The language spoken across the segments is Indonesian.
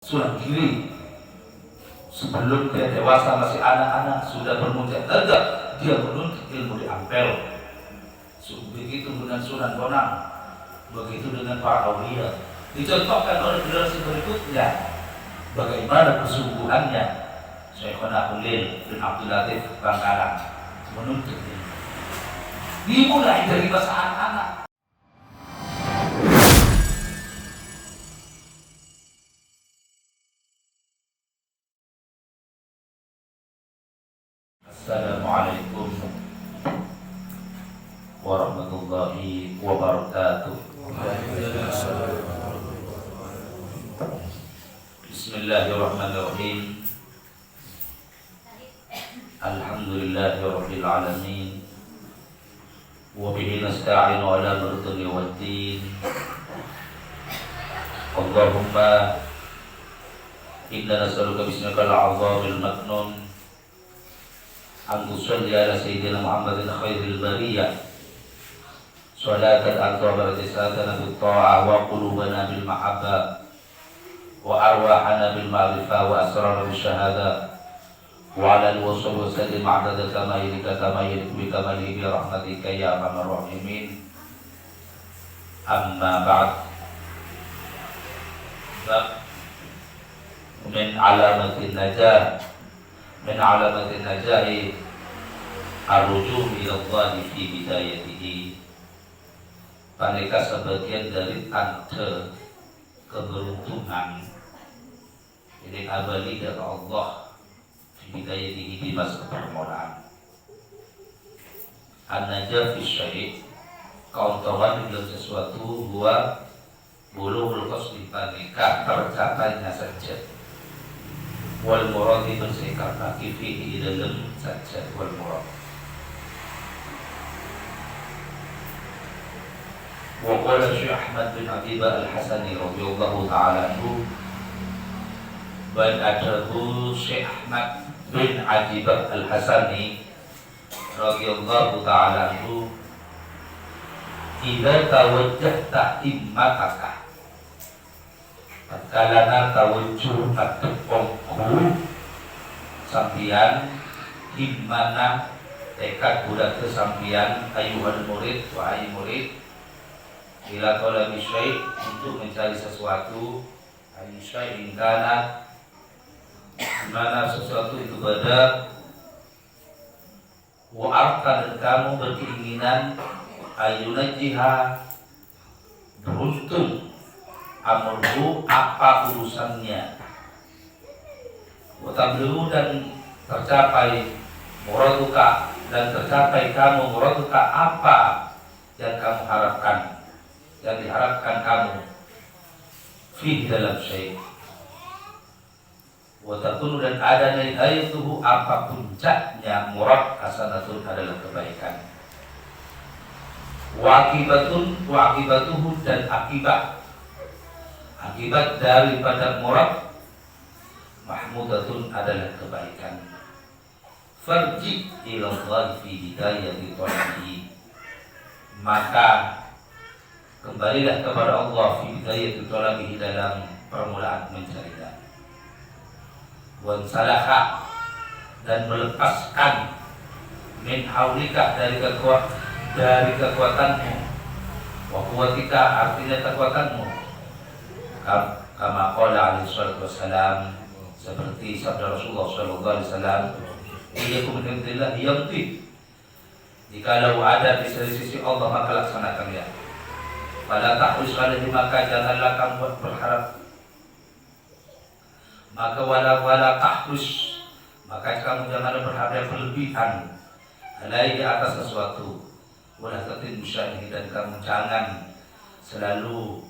Sunan Giri sebelum dia dewasa masih anak-anak sudah bermujahadah, dia menuntut ilmu di Ampel. Begitu dengan Sunan Bonang, begitu dengan para aulia. Dicontohkan oleh generasi berikutnya bagaimana kesungguhannya Syekhona Ulil bin Abdul Latif Bangkalan menuntut ilmu. Dimulai dari masa anak-anak. Assalamualaikum warahmatullahi wabarakatuh. Bismillahirrahmanirrahim. Alhamdulillahirabbil alamin. Wa bihi nasta'inu ala amri waddin. Allahumma inna nas'aluka bismikal azamil maknun an tusalli ala sayyidina Muhammadin khairil bariyah salatan anta barakatana bil ta'ah wa qulubana bil mahabbah wa arwahana bil ma'rifah wa asrarana bil syahadah wa ala alihi wa sahbihi sallim adada kamalika bi kamalihi bi rahmatika ya arhamar rahimin. Amma ba'd. Min alamatin najah najahi ar-ruju' ila Allah fi bidayatihi. Paneka sebagian dari tanda keberuntungan ini abadi dari Allah fi bidayatihi, di masa permulaan. An-najah fi syai' kauntawan dalam sesuatu huwa bulughul qasdi, paneka tercapainya saja. Wal murad bersikap kaki fihi dalam saja wal murad. Wa qala Syekh Ahmad bin Atibah Al-Hasani radhiyallahu ta'ala anhu, bad'atuhu Syekh Ahmad bin Atibah Al-Hasani radhiyallahu ta'ala anhu, idza tawajjahta himmataka, kalana tawajjuh atqongku sampian himmana tekad budak kesampian ayuhan murid wa ayi murid ila talabi syai' untuk mencari sesuatu ayi syai' kana mana sesuatu itu pada wa arka, dan kamu berkeinginan ayunajiha beruntung amurhu apa urusannya, watablu dan tercapai muraduka, dan tercapai kamu muraduka apa yang kamu harapkan, yang diharapkan kamu fi dalam syai', watakunu dan ada nihayatuhu apa puncaknya murad hasanatun adalah kebaikan, wakibatuhu dan akibat daripada murad mahmudatun adalah kebaikan. Farji ila Allah fi hidayati thalabihi, maka kembalilah kepada Allah fi hidayati thalabihi dalam permulaan mencarinya. Wan salaha, dan melepaskan min haulika dari kekuatanmu, wa quwwatika artinya kekuatanmu, kama qala alaihi salatu wassalam, seperti sabda Rasulullah sallallahu alaihi wasallam, iyyakum min indillah yamti, jikalau ada di sisi Allah maka laksanakannya. Fala tahus alaihi, maka janganlah kamu berharap, maka wala tahus, maka kamu janganlah berharap berlebihan alaihi atas sesuatu, wala tatin musyaihi, dan kamu jangan selalu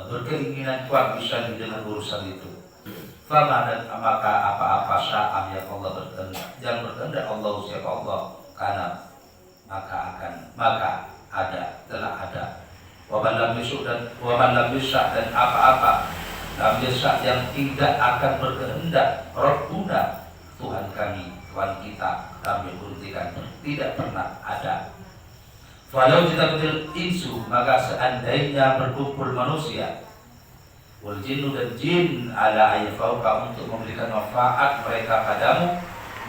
berkeinginan kuat bisa dengan urusan itu. Fama, dan maka apa-apa sya'ah yang Allah berkehendak, yang berkehendak Allah siapa Allah, karena maka ada, telah ada. Waman lam yusha, dan apa-apa lam yusha yang tidak akan berkehendak, Rabbuna Tuhan kami, Tuhan kita, kami buktikan tidak pernah ada. Walau kita betul insu, maka seandainya berkumpul manusia wal jinnu dan jin ala ayyafauka untuk memberikan manfaat mereka padamu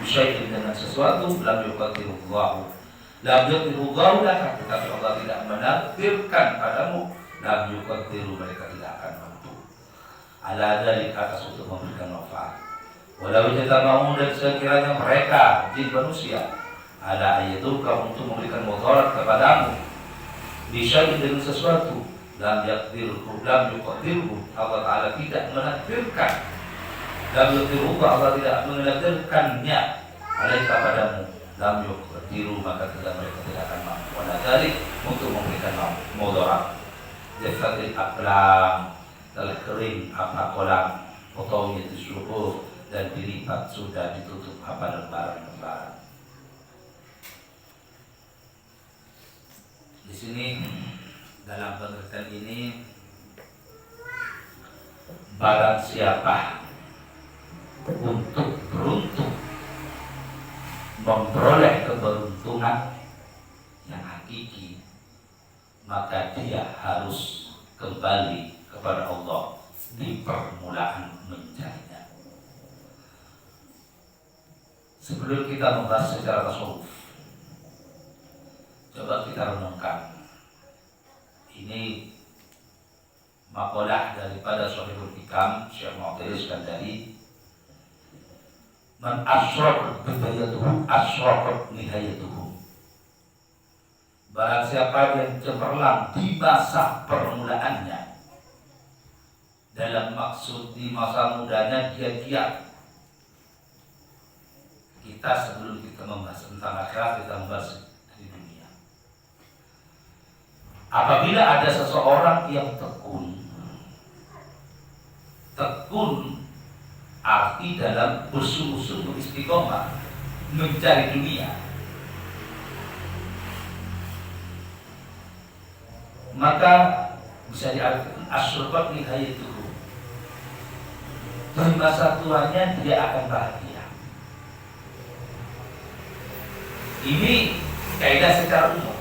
bisyai'in dengan sesuatu lam yuqaddirullahu laka, tetapi Allah tidak menakdirkan padamu lam yuqaddiru, mereka tidak akan mampu ala dzalik, atas untuk memberikan manfaat. Walau jatamau, dan sekiranya mereka jin manusia ala ayyatuka untuk memberikan mudarat kepadamu bisyai'in dengan sesuatu lam yuqaddirhu, Allah Ta'ala tidak menakdirkan, lam yuqaddirhu, Allah tidak menakdirkannya alaika padamu, lam yuqaddiru, maka mereka tidak akan mampu ala dzalik untuk memberikan mudarat. Jasadil aqlam, telah kering apa kolam, atau itu syukur, dan dilipat sudah ditutup apa lembaran-lembaran. Di sini dalam pengertian ini, barang siapa untuk beruntung memperoleh keberuntungan yang hakiki, maka dia harus kembali kepada Allah di permulaan mencarinya. Sebelum kita membahas secara tasawuf, coba kita renungkan. Ini makalah daripada Shahihul Hikam Syekh Mu'tadir Iskandari. Man asyraq bidayatuhu asyraqat nihayatuhu. Barang siapa yang cemerlang di masa permulaannya, dalam maksud di masa mudanya dia giat. Kita sebelum kita membahas tentang akhirat, kita membahas di dunia. Apabila ada seseorang yang tekun arti dalam bersungguh-sungguh istiqomah mencari dunia, maka bisa diartikan asyrabat nihayatuhu, di masa tuanya dia akan bahagia. Ini kaidah secara umum.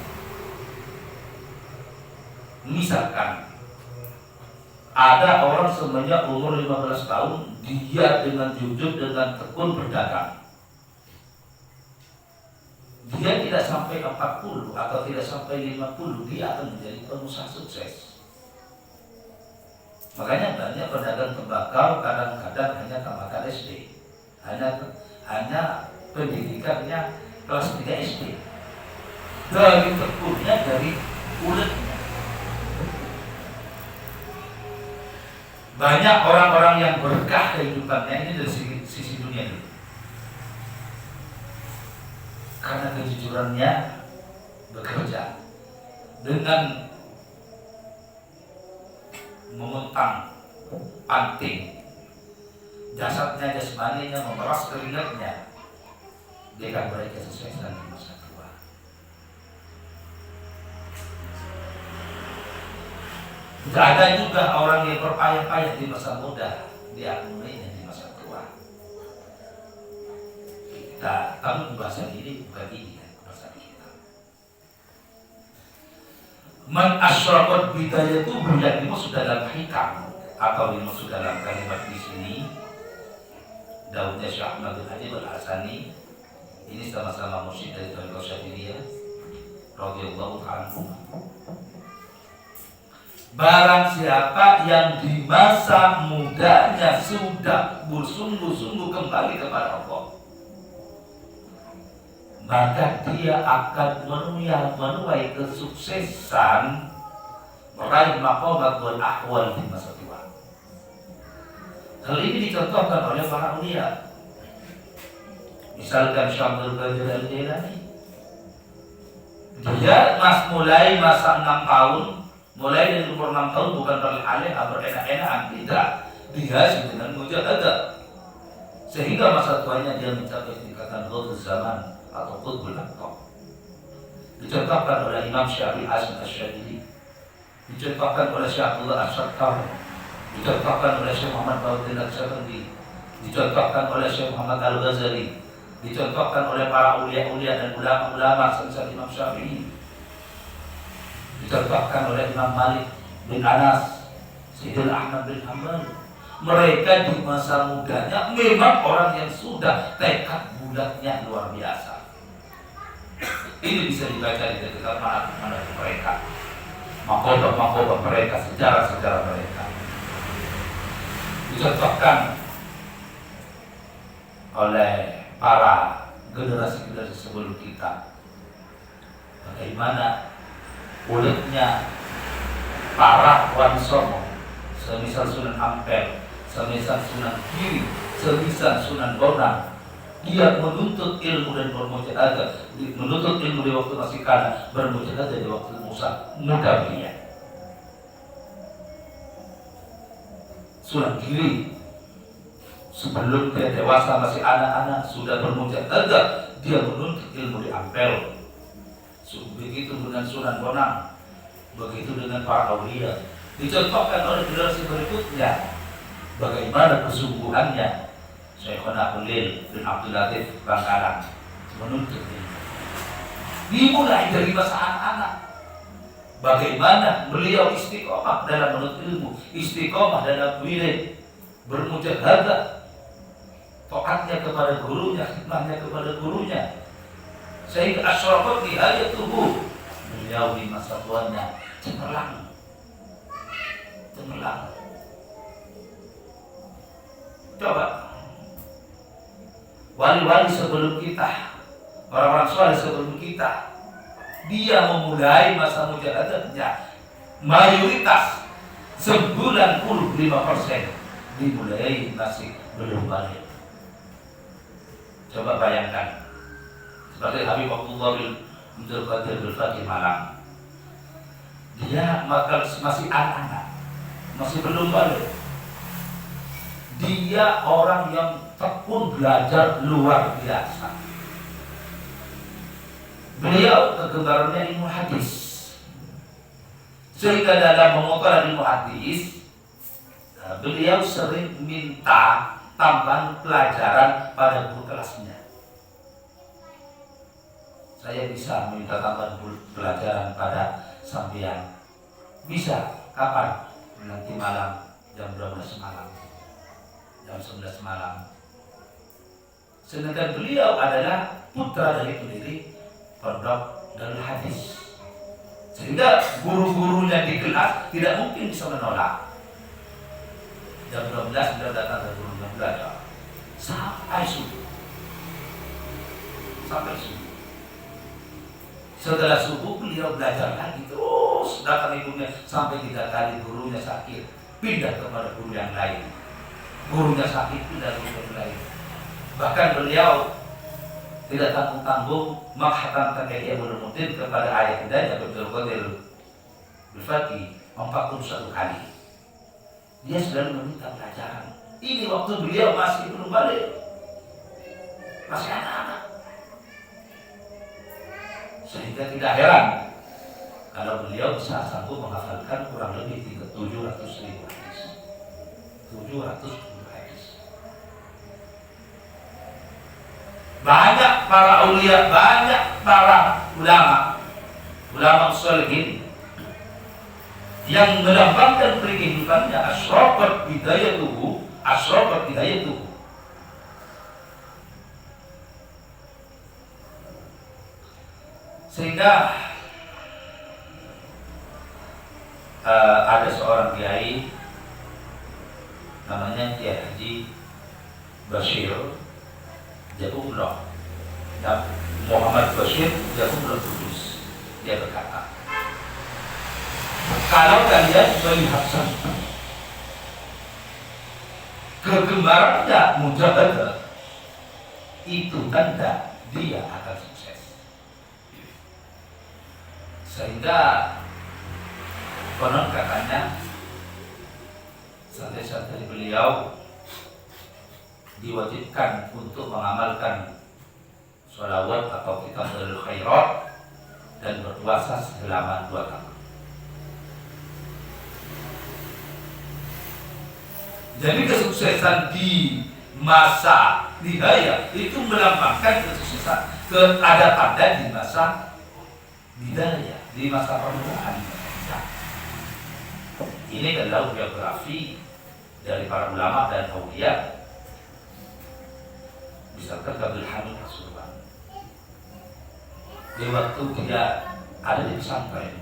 Misalkan ada orang semenjak umur 15 tahun, dia dengan jujur, dengan tekun berdagang. Dia tidak sampai 40 atau tidak sampai 50, dia akan menjadi pengusaha sukses. Makanya banyak pedagang tembakau kadang-kadang hanya tamatkan SD, hanya pendidikannya kelas 3 SD. Dari tekunnya, dari uletnya. Banyak orang-orang yang berkah kehidupannya ini dari sisi dunia dulu, karena kejujurannya bekerja dengan memuntang panting jasadnya, jasmaninya, memeras keringatnya, dia akan mereka sesuai dengan masa tua. Tidak ada juga orang yang berpayah-payah di masa muda, dia mulainya di masa tua. Tapi bahasa ini bukan ini ya, bahasa kita. Man asyraqat bidayatuhu, yang dimaksud dalam hikam atau dimaksud dalam kalimat di sini, Daudnya Syekh Ahmad bin Hajib Al-Hasani, ini sama-sama musyrik dari Tariqah Syadziliyah radhiyallahu anhu. Barang siapa yang di masa mudanya sudah bersungguh-sungguh kembali kepada Allah, maka dia akan menuai kesuksesan, meraih maqamat wal ahwal di masa tua. Hal ini dicontohkan oleh para ulia. Misalkan Syekh Abdul Qadir Al-Jailani, dia mulai masa 6 tahun, mulai dari umur 6 tahun bukan beralih berenak-enakan, tidak, dihiasi dengan mujahadah, sehingga masa tuanya dia mencapai tingkatan Ghautz zaman atau Qutbul Aqtab. Dicontohkan oleh Imam Syafi'i Hasan Asy-Syadzili, dicontohkan oleh Syekh Abdullah As-Sattar, dicontohkan oleh Syekh Muhammad Bauddin Al-Syabandi, dicontohkan oleh Syekh Muhammad Al-Ghazali, dicontohkan oleh para ulia-ulia dan ulama-ulama semisal Imam Syafi'i, dicontohkan oleh Imam Malik bin Anas, Sayyidina Ahmad bin Hanbal. Mereka di masa mudanya memang orang yang sudah tekad bulatnya luar biasa. Ini bisa dibaca di dekat mana mereka, mahkota mereka, sejarah mereka dicontohkan oleh para generasi sebelum kita. Bagaimana bulatnya para wali songo, semisal Sunan Ampel, semisal Sunan Giri, semisal Sunan Bonang. Dia menuntut ilmu dan bermujahadah, menuntut ilmu di waktu masih kanak, bermujahadah di waktu muda belia. Sunan Giri sebelum dia dewasa masih anak-anak sudah bermujahadah, dia menuntut ilmu di Ampel. Begitu dengan Sunan Bonang, begitu dengan para aulia. Dicontohkan oleh generasi berikutnya bagaimana kesungguhannya Syekhona Khalil bin Abdul Latif Bangkalan menuntut ilmu. Dimulai dari masa anak-anak. Bagaimana beliau istiqomah dalam menuntut ilmu, istiqomah dalam wirid, bermujahadah, taatnya kepada gurunya, khidmahnya kepada gurunya, sehingga asyrafat nihayatuhu. Beliau di masa tuanya cemerlang. Coba wali-wali sebelum kita, orang-orang soleh sebelum kita, dia memulai masa mujahadahnya mayoritas 95% dimulai masih belum balik. Coba bayangkan seperti Habib Abdullah bin Abdul Qadir Al-Fatih Malang, dia masih anak-anak, masih belum balik. Dia orang yang tekun belajar luar biasa. Beliau kegemarannya ilmu hadis, sehingga dalam memotong ilmu hadis, beliau sering minta tambahan pelajaran pada guru kelasnya. Saya bisa minta tambahan pelajaran pada sampean. Bisa, kapan? Nanti malam jam 12 malam, jam 11 malam. Sedangkan beliau adalah putra dari pendiri Pondok Darul Hadis, sehingga guru-gurunya di kelas tidak mungkin bisa menolak. Jam 12 beliau datang ke gurunya belajar sampai subuh. Setelah subuh beliau belajar lagi terus, datang ibunya sampai 3 kali gurunya sakit, pindah kepada guru yang lain. Gurunya sakit, pindah ke guru yang lain. Bahkan beliau tidak tanggung-tanggung menghatamkan Ihya Ulumuddin kepada ayat hidayah Abdul Qadir Al-Fatih 41 kali. Dia selalu meminta pelajaran. Ini waktu beliau masih belum balik, masih anak-anak. Sehingga tidak heran kalau beliau bisa sanggup menghafalkan kurang lebih 700.000 hadis. 700.000 hadis. Banyak para aulia, banyak para ulama sholihin yang melambangkan kehidupannya asyrafat hidayatuhu. Sehingga ada seorang kiai namanya Kiai Haji Bashir Jabullah, Muhammad Bashir Jabullah Kudus. Dia berkata, kalau kalian melihat kegemarannya mujahadah, itu tanda dia akan sukses. Sehingga konon katanya santri-santri beliau diwajibkan untuk mengamalkan sholawat atau kitabul khairat dan berpuasa selama 2 tahun. Jadi kesuksesan di masa nihaya itu melambangkan kesuksesan, ada tanda di masa bidaya, di masa permulaan. Ini adalah biografi dari para ulama dan aulia misalkan Abdul Hamid Pasuruan. Di waktu dia ada di pesantren,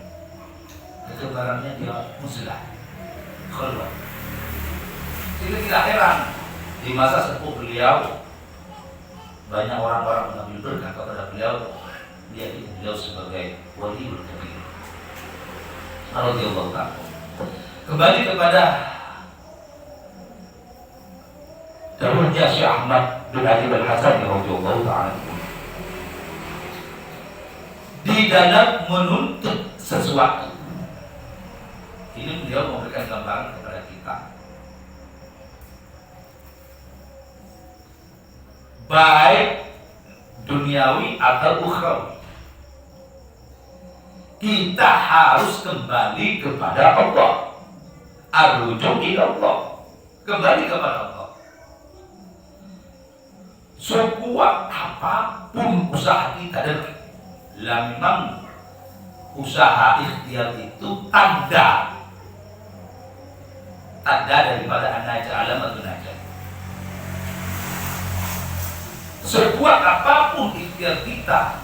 ketebarannya dia muslah, khulwat. Jadi tidak heran di masa sepuh beliau banyak orang-orang mengambil berkah kepada beliau. Dia itu beliau sebagai waliul kabir. Radhiyallahu ta'ala. Kembali kepada dahulunya Syekh Ahmad bin Ali Al-Hasan radhiyallahu ta'ala. Di dalam menuntut sesuatu, ini beliau memberikan gambaran kepada kita, baik duniawi atau ukhrawi, kita harus kembali kepada Allah. Arruju ila Allah, kembali kepada Allah. Sekuat apapun usaha kita, dan memang usaha ikhtiar itu tanda daripada an-najah, alamatun najah. Sekuat apapun ikhtiar kita,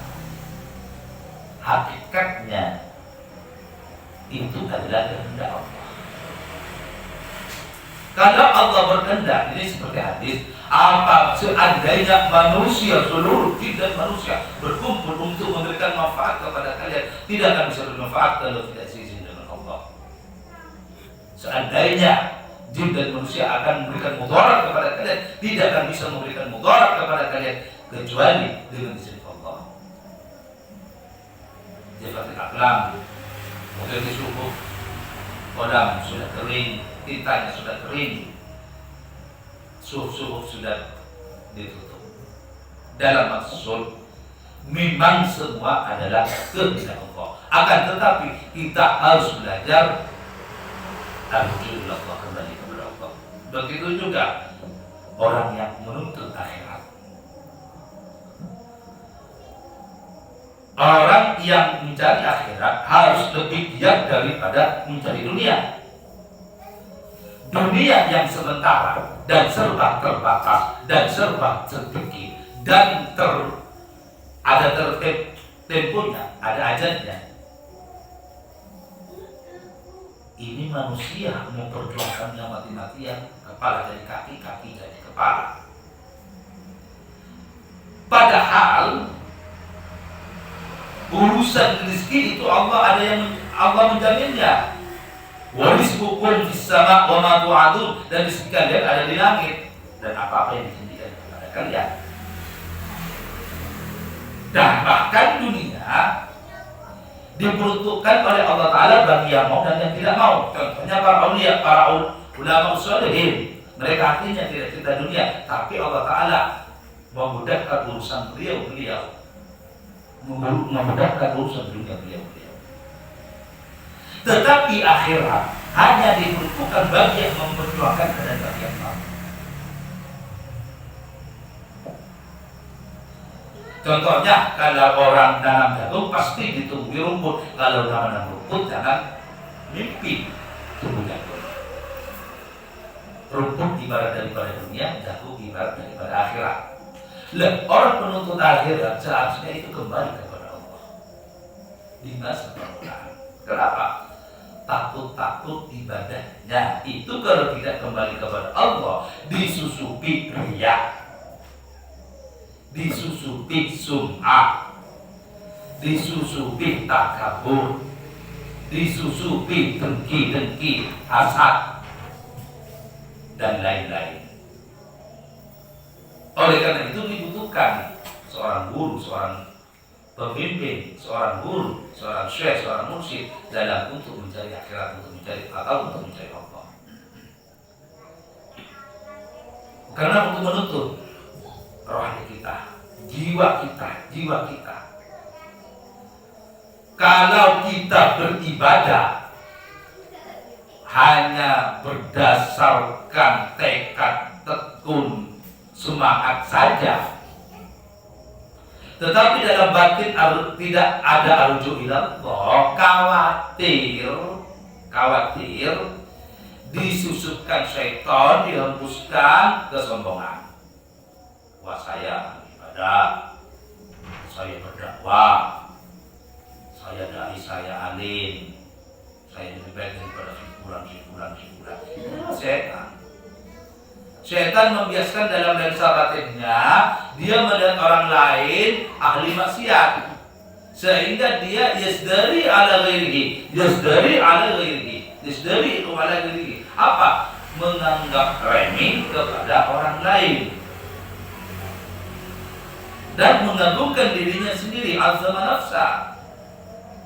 hakikatnya itu adalah kehendak Allah. Kalau Allah berkehendak, ini seperti hadis, apa seandainya manusia, seluruh jin dan manusia berkumpul untuk memberikan manfaat kepada kalian, tidak akan bisa bermanfaat kalau tidak seizin dengan Allah. Seandainya jin dan manusia akan memberikan mudarat kepada kalian, tidak akan bisa memberikan mudarat kepada kalian kecuali dengan izin Allah. Seperti aklam, mungkin di subuh, kodam sudah kering, tintanya sudah kering, subuh sudah ditutup. Dalam maksud, memang semua adalah kehendak Allah. Akan tetapi kita harus belajar arju Allah, kembali kepada Allah. Begitu juga orang yang menuntut akhirat. Orang yang mencari akhirat harus lebih giat daripada mencari dunia. Dunia yang sementara dan serba terbatas dan serba sedikit dan ada temponya, ada ajalnya. Ini manusia memperjuangkannya mati-matian, kepala dari kaki, kaki dari kepala. Padahal urusan rezeki itu Allah menjaminnya. Wa rizqukum fis sama' wa ma tu'adun, dan rezeki kalian ada di langit dan apa-apa yang dijanjikan kepada kalian. Dan bahkan dunia diperuntukkan oleh Allah Ta'ala bagi yang mau dan yang tidak mau. Contohnya para aulia, para ulama sholihin, mereka artinya tidak cinta dunia, tapi Allah Ta'ala memudahkan urusan beliau memudahkan urusan dunia beliau. Tetapi akhirat hanya diperuntukkan bagi yang memperjuangkan dan bagi yang mau. Contohnya, kalau orang tanam jagung pasti ditumbuhi rumput. Kalau tanam rumput, jangan mimpi tumbuh jagung. Rumput ibarat daripada dunia, jagung ibarat daripada akhirat. Orang penuntut akhirat seharusnya itu kembali kepada Allah di masa permulaan. Kenapa? Takut ibadahnya itu kalau tidak kembali kepada Allah, disusupi riya, disusupi sum'ah, disusupi takabur, disusupi dengki, hasad, dan lain-lain. Oleh karena itu dibutuhkan seorang guru, seorang pemimpin, seorang guru, seorang syekh, seorang mursyid dalam untuk mencari akhirat, untuk mencari atau untuk mencari Allah. Karena untuk menuntut rohani kita, jiwa kita. Kalau kita beribadah hanya berdasarkan tekad tekun semangat saja, tetapi dalam batin tidak ada arju ila Allah, khawatir disusupkan syaitan, dihembuskan kesombongan. Wah, saya ibadah, saya berdakwah, saya dai, saya alim, saya lebih baik daripada si fulan. Setan. Setan membiaskan dalam lensa batinnya, dia melihat orang lain ahli maksiat, sehingga dia yasdari ala ghairihi. Apa? Menganggap remeh kepada orang lain dan mengagungkan dirinya sendiri, azama nafsa,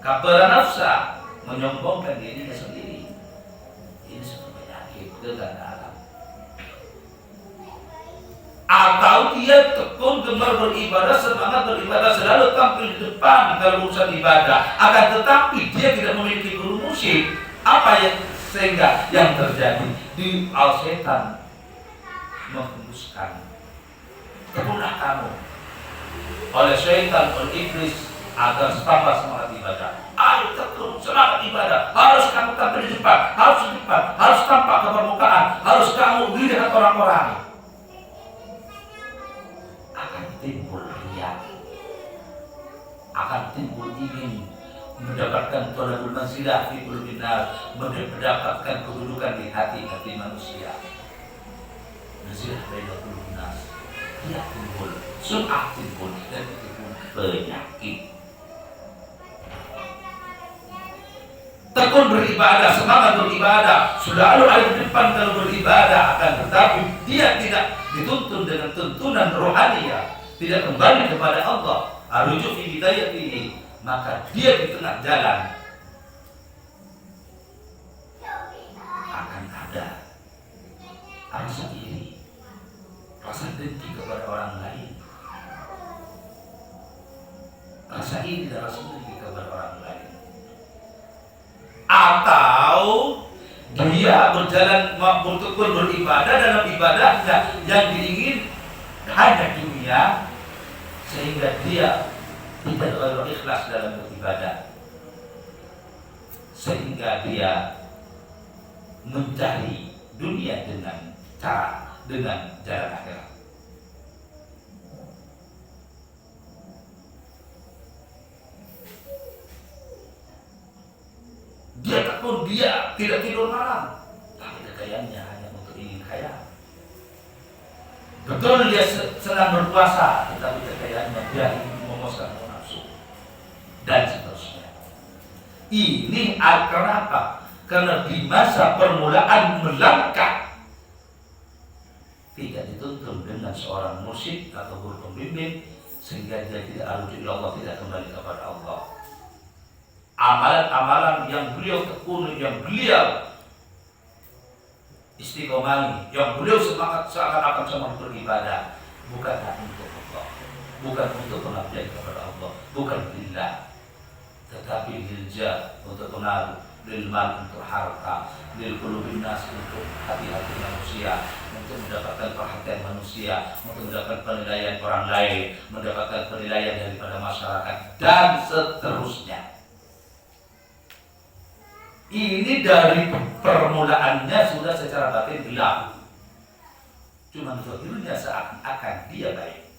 kabara nafsa, menyombongkan dirinya sendiri. Ini sebuah penyakit gegana alam. Atau dia tekun gemar beribadah, semangat beribadah, selalu tampil di depan kalau urusan ibadah, akan tetapi dia tidak memiliki guru musik. Apa yang sehingga yang terjadi di al-setan menghembuskan tekunlah kamu oleh setan, oleh iblis agar tambah semangat ibadah. Ayo tekun semangat ibadah, harus kamu tampil di depan, harus tampak ke permukaan, harus kamu dilihat orang-orang. Akan timbul riya, akan timbul ingin mendapatkan tolabul manzilah fi qulubin nas, mendapatkan kedudukan di hati-hati manusia. Manzilah baina qulubin nas, riya timbul, sum'ah timbul, dan itu pun penyakit. Tekun beribadah, semangat beribadah, selalu ada di depan kalau beribadah, akan tetapi dia tidak dituntun dengan tuntunan rohania, tidak kembali kepada Allah, arujud fi hidayatihi, maka dia di tengah jalan akan ada rasa iri, rasa dengki kepada orang lain, rasa iri dan rasa dengki kepada orang lain. Atau dia berjalan bertekun beribadah, dalam ibadahnya yang diingin hanya dunia, sehingga dia tidak ikhlas dalam beribadah, sehingga dia mencari dunia dengan jalan akhirat. Dia tekun, dia tidak tidur malam, tapi kekayaannya hanya untuk ingin kaya. Betul dia senang berpuasa, tetapi kekayaannya dia ingin memuaskan nafsu dan seterusnya. Ini kenapa? Karena di masa permulaan melangkah tidak dituntun dengan seorang mursyid atau guru pembimbing, sehingga dia tidak arju ila Allah, tidak kembali kepada Allah. Amalan-amalan yang beliau tekuni, yang beliau istiqomah, yang beliau seakan-akan semangat beribadah, bukanlah untuk Allah, bukan untuk pengabdian kepada Allah, bukan lillah, tetapi lilja, untuk pengaruh, lil mal, untuk harta, lil qulubin nas, untuk hati-hati manusia, untuk mendapatkan perhatian manusia, untuk mendapatkan penilaian orang lain, mendapatkan penilaian daripada masyarakat, dan seterusnya. Ini dari permulaannya sudah secara batin gelap. Cuma zahirnya seakan-akan dia baik,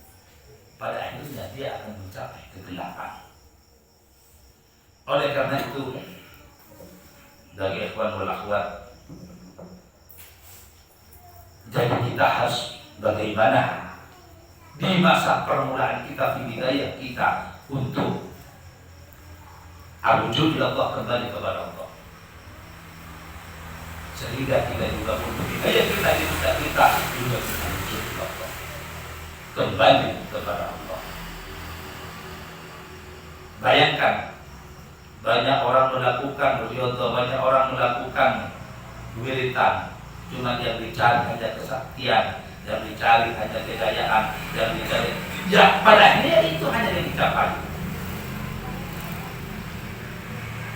pada akhirnya dia akan mencapai kegelapan. Oleh karena itu, dari ikhwan wal akhwat, jadi kita harus bagaimana di masa permulaan kita, di bidayah kita, untuk arujud ila Allah, kembali kepada Allah, sehingga kita juga untuk bidayah kita di usaha kita juga bisa arujud ila Allah, kembali kepada Allah. Bayangkan, banyak orang melakukan banyak orang melakukan wiritan, cuma yang dicari hanya kesaktian, yang dicari hanya kejayaan, yang dicari, ya pada akhirnya itu hanya yang dicapai,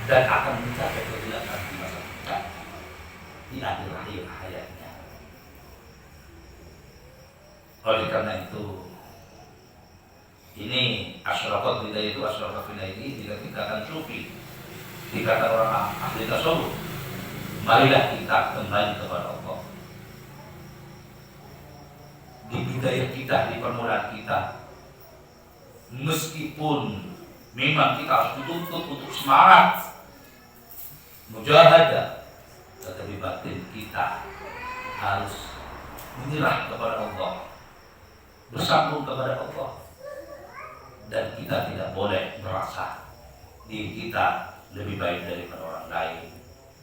dan akan mencapai kegelapan di masa depan, di akhir-akhir hayatnya. Oleh karena itu, ini asyrafat bidayah itu, asyrafat bidayah ini tidak dikatakan sufi, dikatakan orang ahli tasawuf, Marilah kita kembali kepada Allah. Di bidayah kita, di permulaan kita, meskipun memang kita harus dituntut untuk semangat mujahadah, tetapi batin kita harus menyerah kepada Allah, bersambung kepada Allah, dan kita tidak boleh merasa diri kita lebih baik daripada orang lain,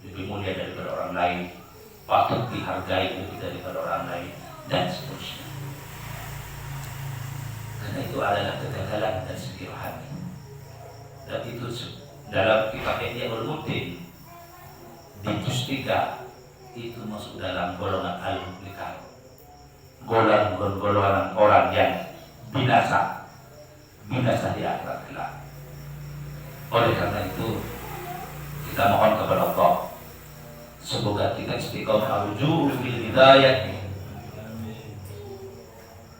lebih mulia daripada orang lain, patut dihargai lebih daripada orang lain, dan seterusnya. Karena itu adalah kegagalan dan segi rohani. Dan itu dalam kitab Ihya Ulumuddin di juz 3 itu masuk dalam golongan al-muhlikat, golongan orang yang binasa di akhirat kelak. Oleh karena itu kita mohon kepada Allah, semoga kita istiqomah rujuu fil hidayah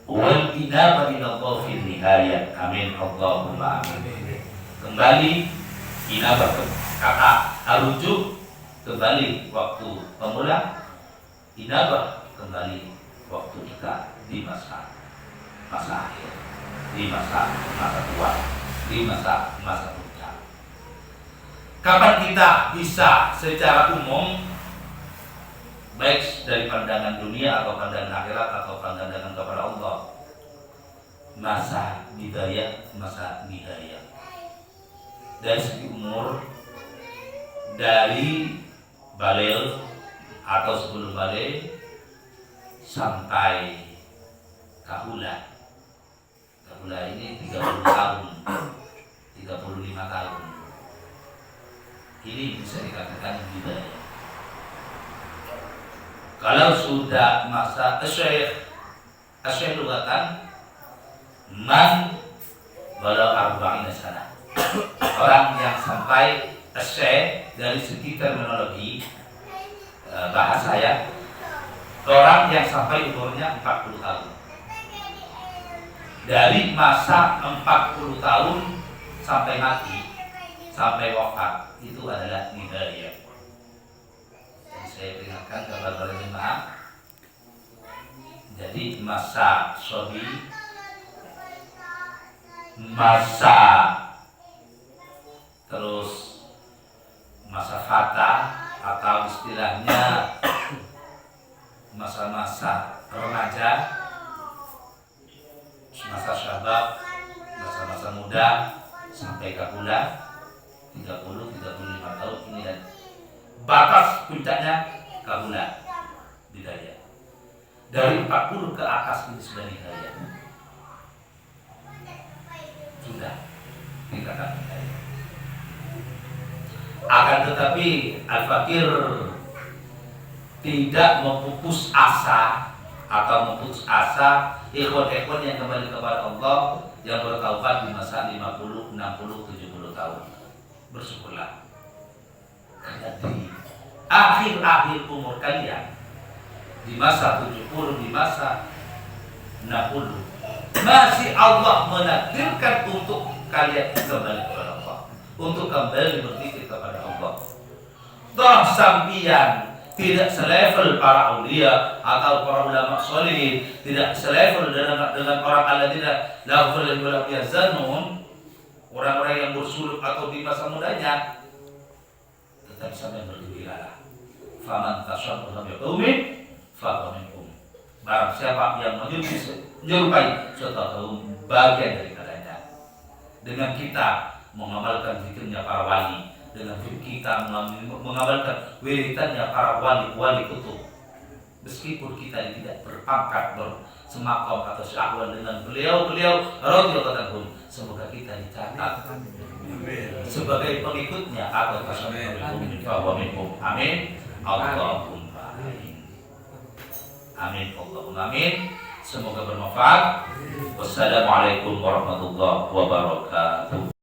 wal inabah ila Allah fil nihayah. Amin Allahumma amin. Kembali inabah, kata arujuk kembali waktu pemula, inabah kembali waktu kita di masa akhir, di masa tua, di masa puncak. Kapan kita bisa secara umum, baik dari pandangan dunia atau pandangan akhirat atau pandangan kepada Allah, masa bidayah, masa nihayah. Dari segi umur, dari balil atau sebelum balil sampai kahula. Kahula ini 30 tahun, 35 tahun. Ini bisa dikatakan bidayah. Kalau sudah masa asyikh lugatan man walau arba'ina sana, orang yang sampai asyikh dari segi terminologi bahasa ya, orang yang sampai umurnya 40 tahun. Dari masa 40 tahun sampai mati, sampai wafat, itu adalah nihayah. Jadi saya peringatkan kepada para jemaah, jadi masa sobi, masa terus masa fata, atau istilahnya masa-masa remaja, masa syabab, masa-masa muda sampai kahula 30-35 tahun. Ini dan batas puncaknya kahula bidayah. Dari 40 ke atas ini sudah nihayah, sudah dikatakan nihayah. Akan tetapi al-fakir tidak memupus asa atau memputus asa ikhwan-ikhwan yang kembali kepada Allah, yang bertaubat di masa 50, 60, 70 tahun. Bersyukurlah, karena di akhir-akhir umur kalian, di masa 70, di masa 60, masih Allah menakdirkan untuk kalian kembali kepada Allah, untuk kembali berzikir kepada Allah. Toh sampian tidak selevel para aulia atau para ulama sholih, tidak selevel dengan orang alladzina la khawfun wa la hum yahzanun, orang-orang yang bersuluk atau di masa mudanya, tetapi sampai bergembiralah. Faman tashabbaha biqaumin fahuwa minhum. Barang siapa yang menyerupai suatu kaum, bagian daripadanya. Dengan kita mengamalkan zikirnya para wali, dengan kita mengamalkan wiridannya para wali kutub, meskipun kita tidak berpangkat, bersemakam atau syahwan dengan beliau radhiyallahu anhum, semoga kita dicatat sebagai pengikutnya atau minhum. Amin Allahumma amin. Amin Allahumma amin. Semoga bermanfaat. Wassalamualaikum warahmatullahi wabarakatuh.